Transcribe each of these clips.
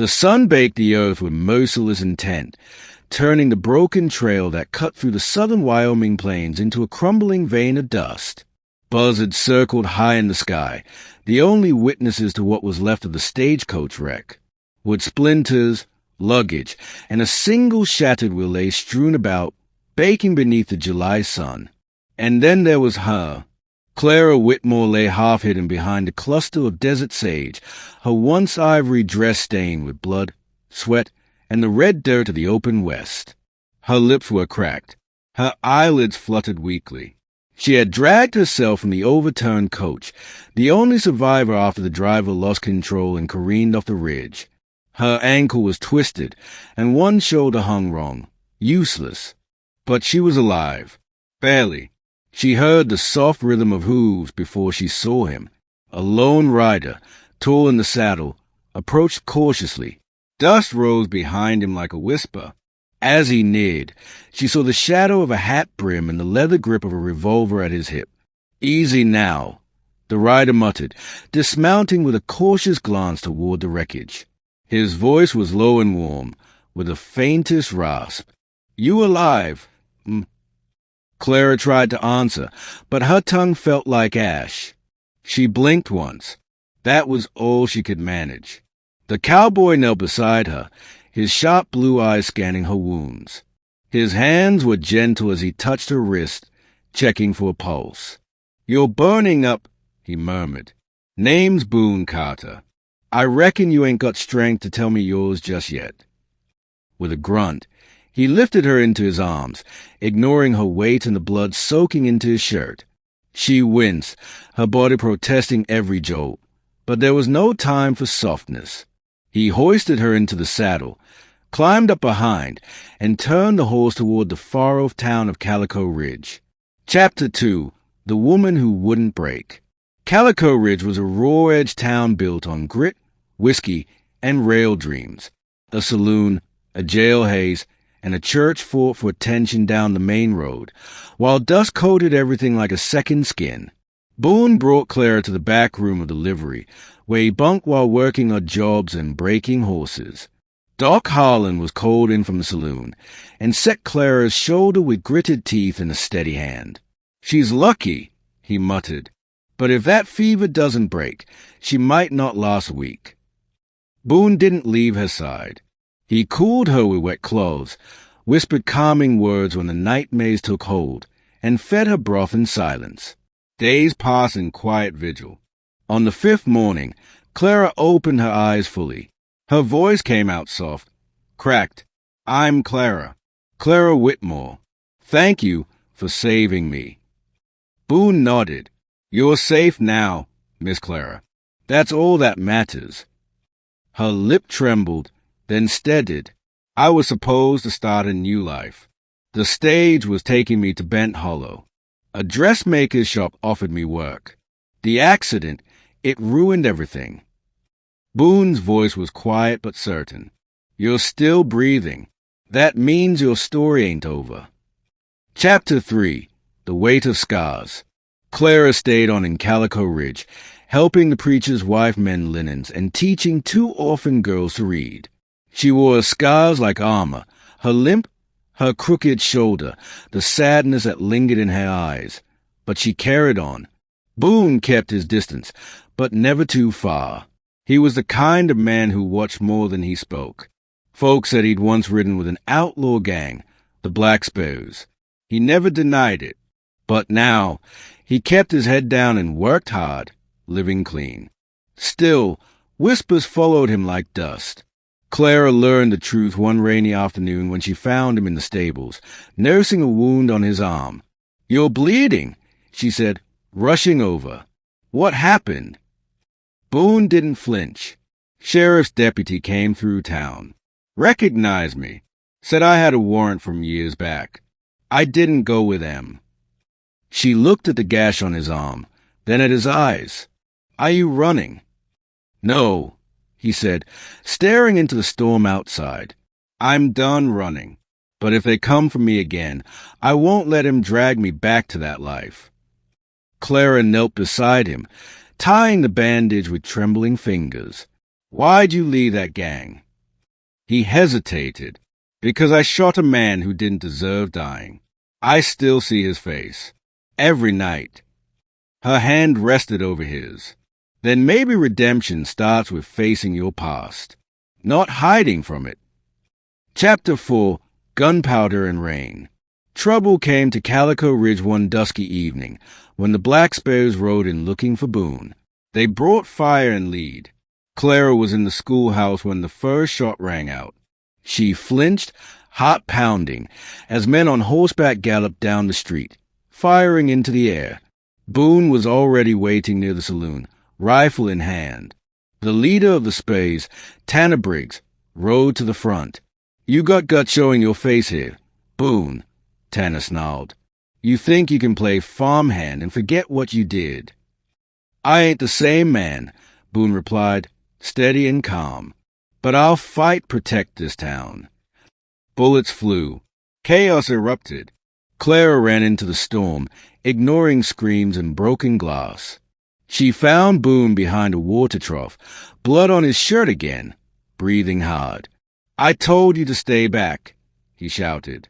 The sun baked the earth with merciless intent, turning the broken trail that cut through the southern Wyoming plains into a crumbling vein of dust. Buzzards circled high in the sky, the only witnesses to what was left of the stagecoach wreck. Wood splinters, luggage, and a single shattered wheel lay strewn about, baking beneath the July sun. And then there was her. Clara Whitmore lay half-hidden behind a cluster of desert sage, her once ivory dress stained with blood, sweat, and the red dirt of the open west. Her lips were cracked. Her eyelids fluttered weakly. She had dragged herself from the overturned coach, the only survivor after the driver lost control and careened off the ridge. Her ankle was twisted, and one shoulder hung wrong, useless. But she was alive. Barely. She heard the soft rhythm of hooves before she saw him. A lone rider, tall in the saddle, approached cautiously. Dust rose behind him like a whisper. As he neared, she saw the shadow of a hat brim and the leather grip of a revolver at his hip. "Easy now," the rider muttered, dismounting with a cautious glance toward the wreckage. His voice was low and warm, with the faintest rasp. "You alive?" Clara tried to answer, but her tongue felt like ash. She blinked once. That was all she could manage. The cowboy knelt beside her, his sharp blue eyes scanning her wounds. His hands were gentle as he touched her wrist, checking for a pulse. "You're burning up," he murmured. "Name's Boone, Carter. I reckon you ain't got strength to tell me yours just yet." With a grunt, he lifted her into his arms, ignoring her weight and the blood soaking into his shirt. She winced, her body protesting every jolt, but there was no time for softness. He hoisted her into the saddle, climbed up behind, and turned the horse toward the far-off town of Calico Ridge. Chapter 2. The Woman Who Wouldn't Break. Calico Ridge was a raw-edged town built on grit, whiskey, and rail dreams. A saloon, a jail haze, and a church fort for attention down the main road, while dust coated everything like a second skin. Boone brought Clara to the back room of the livery, where he bunked while working odd jobs and breaking horses. Doc Harlan was called in from the saloon, and set Clara's shoulder with gritted teeth and a steady hand. "She's lucky," he muttered, "but if that fever doesn't break, she might not last a week." Boone didn't leave her side. He cooled her with wet clothes, whispered calming words when the night maze took hold, and fed her broth in silence. Days passed in quiet vigil. On the 5th morning, Clara opened her eyes fully. Her voice came out soft, cracked. "I'm Clara. Clara Whitmore. Thank you for saving me." Boone nodded. "You're safe now, Miss Clara. That's all that matters." Her lip trembled, then steadied. "I was supposed to start a new life. The stage was taking me to Bent Hollow. A dressmaker's shop offered me work. The accident, it ruined everything." Boone's voice was quiet but certain. "You're still breathing. That means your story ain't over." Chapter 3. The Weight of Scars. Clara stayed on in Calico Ridge, helping the preacher's wife mend linens and teaching 2 orphan girls to read. She wore scars like armor, her limp, her crooked shoulder, the sadness that lingered in her eyes. But she carried on. Boone kept his distance, but never too far. He was the kind of man who watched more than he spoke. Folks said he'd once ridden with an outlaw gang, the Black Sparrows. He never denied it. But now, he kept his head down and worked hard, living clean. Still, whispers followed him like dust. Clara learned the truth one rainy afternoon when she found him in the stables, nursing a wound on his arm. "You're bleeding," she said, rushing over. "What happened?" Boone didn't flinch. Sheriff's deputy came through town. Recognized me. Said I had a warrant from years back. I didn't go with them. She looked at the gash on his arm, then at his eyes. "Are you running?" "No," he said, staring into the storm outside. "I'm done running. But if they come for me again, I won't let him drag me back to that life." Clara knelt beside him, tying the bandage with trembling fingers. "Why'd you leave that gang?" He hesitated, because I shot a man who didn't deserve dying. I still see his face. Every night. Her hand rested over his. Then maybe redemption starts with facing your past, not hiding from it. Chapter 4, Gunpowder and Rain. Trouble came to Calico Ridge one dusky evening, when the Black Sparrows rode in looking for Boone. They brought fire and lead. Clara was in the schoolhouse when the first shot rang out. She flinched, heart pounding, as men on horseback galloped down the street, firing into the air. Boone was already waiting near the saloon, rifle in hand. The leader of the Spays, Tanner Briggs, rode to the front. "You got guts showing your face here, Boone," Tanner snarled. "You think you can play farmhand and forget what you did." "I ain't the same man," Boone replied, steady and calm. "But I'll protect this town." Bullets flew. Chaos erupted. Clara ran into the storm, ignoring screams and broken glass. She found Boone behind a water trough, blood on his shirt again, breathing hard. "I told you to stay back," he shouted.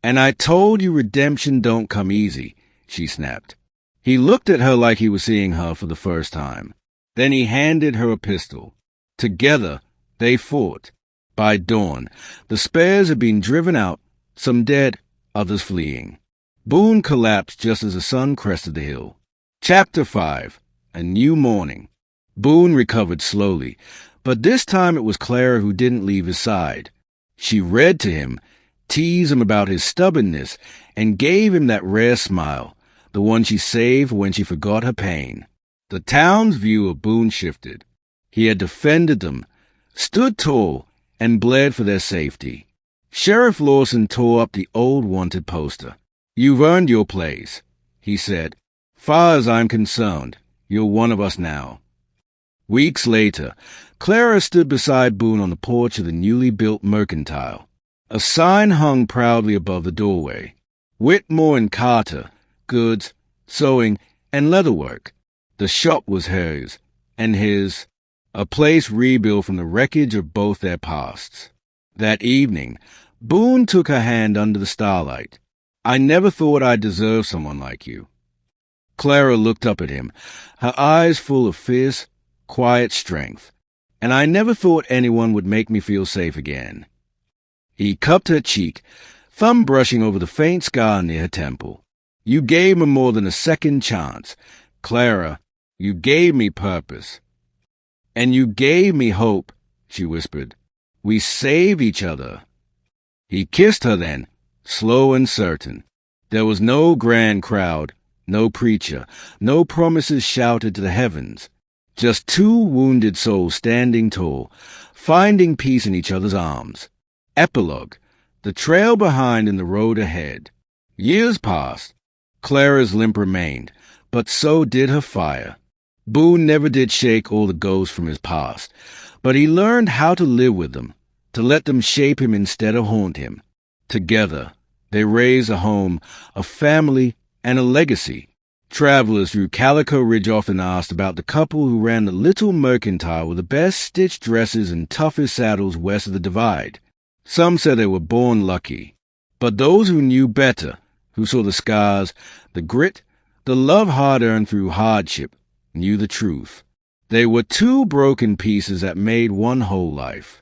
"And I told you redemption don't come easy," she snapped. He looked at her like he was seeing her for the first time. Then he handed her a pistol. Together, they fought. By dawn, the Spares had been driven out, some dead, others fleeing. Boone collapsed just as the sun crested the hill. Chapter 5, A New Morning. Boone recovered slowly, but this time it was Clara who didn't leave his side. She read to him, teased him about his stubbornness, and gave him that rare smile, the one she saved when she forgot her pain. The town's view of Boone shifted. He had defended them, stood tall, and bled for their safety. Sheriff Lawson tore up the old wanted poster. "You've earned your place," he said. "Far as I'm concerned, you're one of us now." Weeks later, Clara stood beside Boone on the porch of the newly built mercantile. A sign hung proudly above the doorway. Whitmore and Carter, goods, sewing, and leatherwork. The shop was hers, and his, a place rebuilt from the wreckage of both their pasts. That evening, Boone took her hand under the starlight. "I never thought I'd deserve someone like you." Clara looked up at him, her eyes full of fierce, quiet strength. "And I never thought anyone would make me feel safe again." He cupped her cheek, thumb brushing over the faint scar near her temple. "You gave me more than a second chance. Clara, you gave me purpose." "And you gave me hope," she whispered. "We save each other." He kissed her then, slow and certain. There was no grand crowd, no preacher, no promises shouted to the heavens. Just two wounded souls standing tall, finding peace in each other's arms. Epilogue, the trail behind and the road ahead. Years passed. Clara's limp remained, but so did her fire. Boone never did shake all the ghosts from his past, but he learned how to live with them, to let them shape him instead of haunt him. Together, they raised a home, a family, and a legacy. Travelers through Calico Ridge often asked about the couple who ran the little mercantile with the best stitched dresses and toughest saddles west of the Divide. Some said they were born lucky. But those who knew better, who saw the scars, the grit, the love hard-earned through hardship, knew the truth. They were two broken pieces that made one whole life.